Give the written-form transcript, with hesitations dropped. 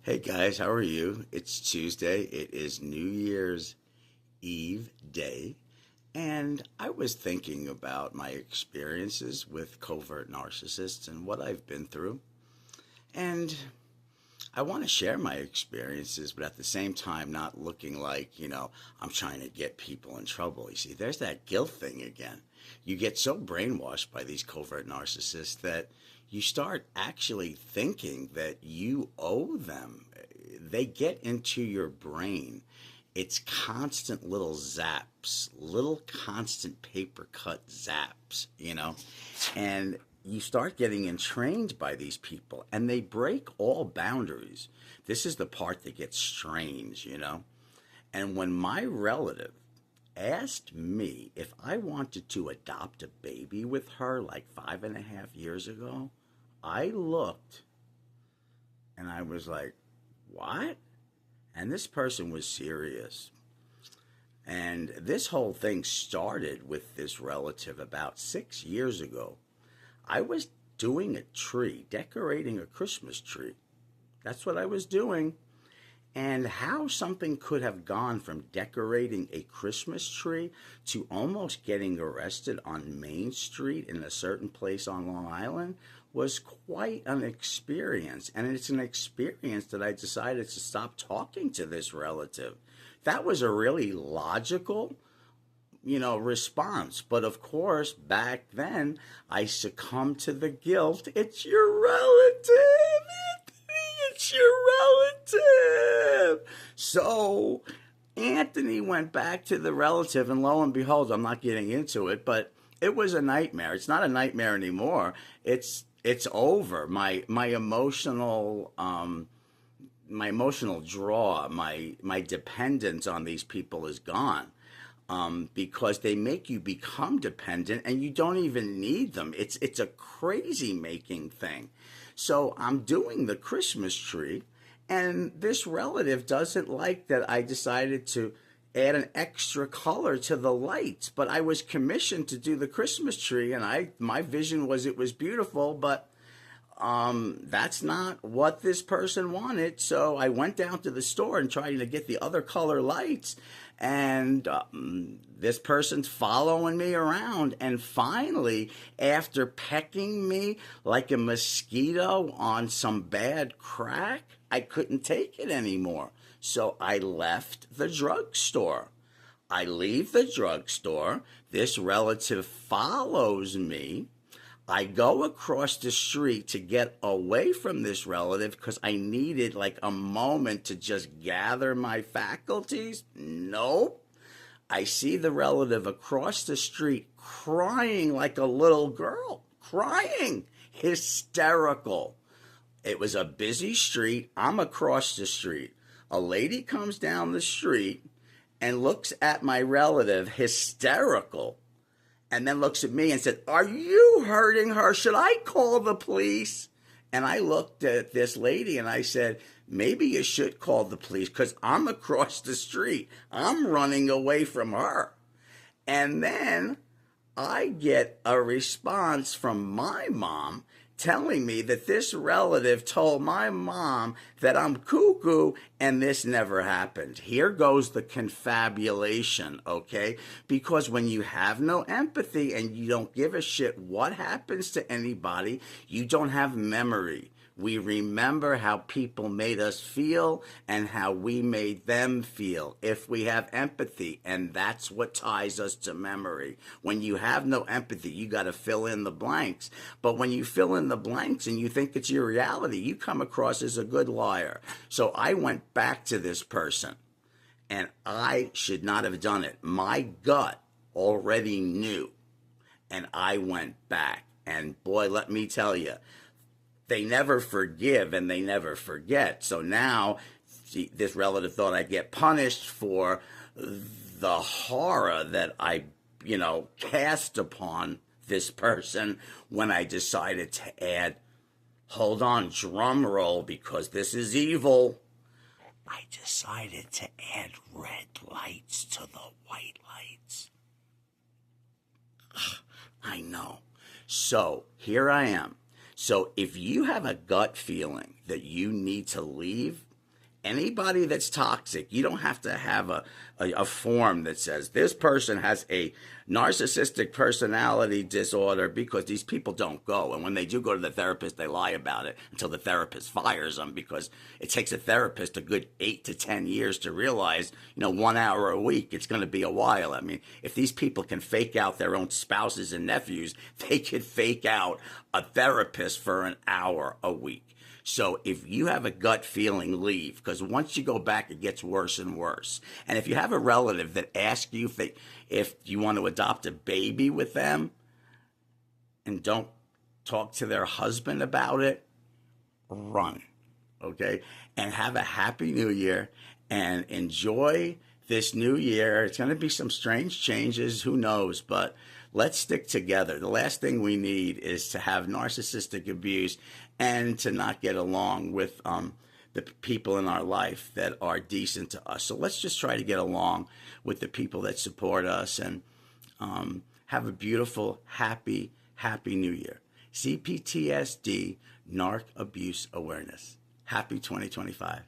Hey guys, how are you? It's Tuesday. It is New Year's Eve day, and I was thinking about my experiences with covert narcissists and what I've been through. And I want to share my experiences, but at the same time, not looking like, I'm trying to get people in trouble. You see, there's that guilt thing again. You get so brainwashed by these covert narcissists that you start actually thinking that you owe them. They get into your brain. It's constant little zaps, little constant paper cut zaps. And you start getting entrained by these people and they break all boundaries. This is the part that gets strange. And when my relative asked me if I wanted to adopt a baby with her like 5.5 years ago, I looked and I was like, what? And this person was serious. And this whole thing started with this relative about 6 years ago. I was doing a tree, decorating a Christmas tree. That's what I was doing. And how something could have gone from decorating a Christmas tree to almost getting arrested on Main Street in a certain place on Long Island was quite an experience. And it's an experience that I decided to stop talking to this relative. That was a really logical response. But of course, back then, I succumbed to the guilt. It's your relative. It's your relative. So Anthony went back to the relative, and lo and behold, I'm not getting into it, but it was a nightmare. It's not a nightmare anymore. It's over. My emotional draw, my dependence on these people is gone. Because they make you become dependent and you don't even need them. It's a crazy making thing. So I'm doing the Christmas tree, and this relative doesn't like that I decided to add an extra color to the lights. But I was commissioned to do the Christmas tree, and my vision was it was beautiful, but that's not what this person wanted. So I went down to the store and tried to get the other color lights. And this person's following me around. And finally, after pecking me like a mosquito on some bad crack, I couldn't take it anymore. So I left the drugstore. I leave the drugstore. This relative follows me. I go across the street to get away from this relative because I needed like a moment to just gather my faculties. Nope. I see the relative across the street crying like a little girl, crying, hysterical. It was a busy street. I'm across the street. A lady comes down the street and looks at my relative, hysterical, and then looks at me and said, "Are you hurting her? Should I call the police?" And I looked at this lady and I said, "Maybe you should call the police because I'm across the street. I'm running away from her." And then I get a response from my mom telling me that this relative told my mom that I'm cuckoo and this never happened. Here goes the confabulation, okay? Because when you have no empathy and you don't give a shit what happens to anybody, you don't have memory. We remember how people made us feel and how we made them feel if we have empathy, and that's what ties us to memory. When you have no empathy, you got to fill in the blanks. But when you fill in the blanks and you think it's your reality, you come across as a good liar. So I went back to this person, and I should not have done it. My gut already knew, and I went back. And boy, let me tell you, they never forgive and they never forget. So now this relative thought I'd get punished for the horror that I, cast upon this person when I decided to add, hold on, drum roll, because this is evil. I decided to add red lights to the white lights. I know. So here I am. So if you have a gut feeling that you need to leave, anybody that's toxic, you don't have to have a form that says this person has a narcissistic personality disorder, because these people don't go. And when they do go to the therapist, they lie about it until the therapist fires them, because it takes a therapist a good 8 to 10 years to realize, 1 hour a week, it's going to be a while. I mean, if these people can fake out their own spouses and nephews, they could fake out a therapist for an hour a week. So if you have a gut feeling, leave, because once you go back, it gets worse and worse. And if you have a relative that asks you if you want to adopt a baby with them, and don't talk to their husband about it, run, okay? And have a happy new year and enjoy this new year. It's going to be some strange changes, who knows, but let's stick together. The last thing we need is to have narcissistic abuse and to not get along with the people in our life that are decent to us. So let's just try to get along with the people that support us, and have a beautiful, happy new year. CPTSD, narc abuse awareness. Happy 2025.